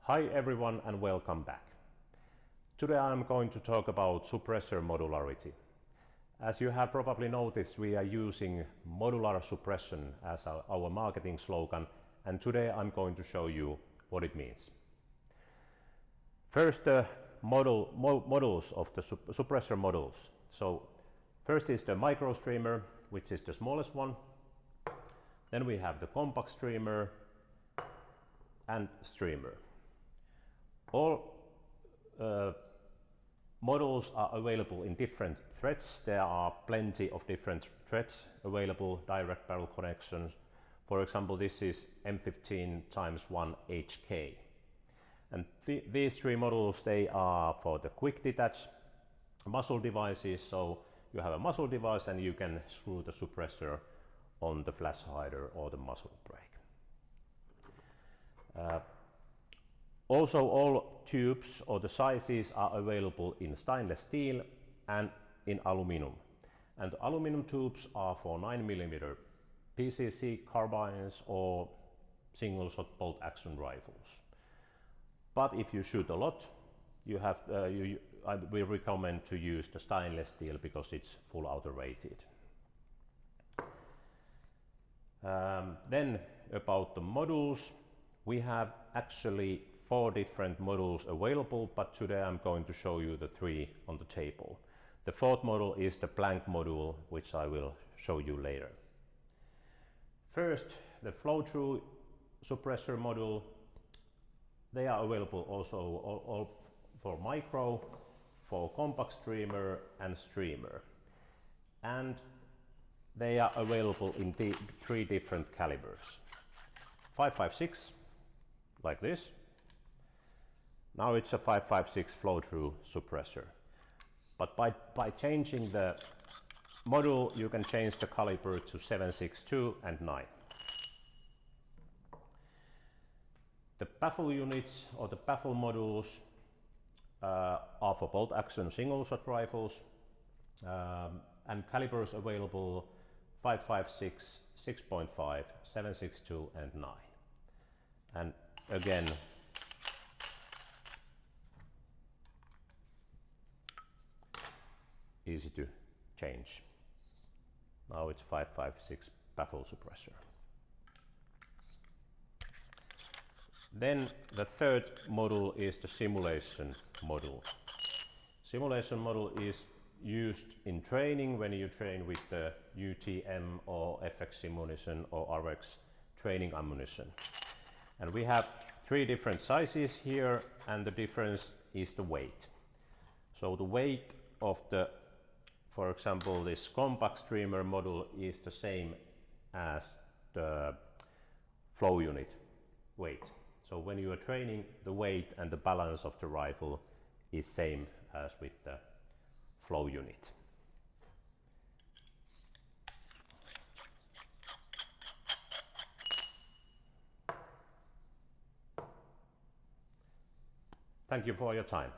Hi everyone and welcome back. Today I'm going to talk about suppressor modularity. As you have probably noticed, we are using modular suppression as our marketing slogan, and today I'm going to show you what it means. First, the models of the suppressor models. So first is the micro streamer, which is the smallest one. Then we have the compact streamer and streamer. All models are available in different threads. There are plenty of different threads available, direct barrel connections. For example, this is M15x1 HK. And these three models, they are for the quick detach muzzle devices. So you have a muzzle device and you can screw the suppressor on the flash hider or the muzzle brake. Also, all tubes or the sizes are available in stainless steel and in aluminum. And the aluminum tubes are for 9mm PCC carbines or single shot bolt action rifles. But if you shoot a lot, we recommend to use the stainless steel because it's full auto rated. Then about the models, we have actually 4 different models available, but today I'm going to show you the 3 on the table. The 4th model is the blank module, which I will show you later. First, the flow-through suppressor module. They are available also all for micro, for compact streamer and streamer. And they are available in 3 different calibers. 5.56, like this. Now it's a 5.56 flow-through suppressor. But by changing the module, you can change the caliber to 7.62 and 9. The baffle units or the baffle modules are for bolt action single shot rifles, and calibers available 5.56, 6.5, 7.62 and 9. And again, easy to change. Now it's 5.56 baffle suppressor. Then the 3rd model is the simulation model. Simulation model is used in training when you train with the UTM or FX ammunition or RX training ammunition. And we have 3 different sizes here, and the difference is the weight. So the weight of the, for example, this compact streamer model is the same as the flow unit weight. So when you are training, the weight and the balance of the rifle is same as with the flow unit. Thank you for your time.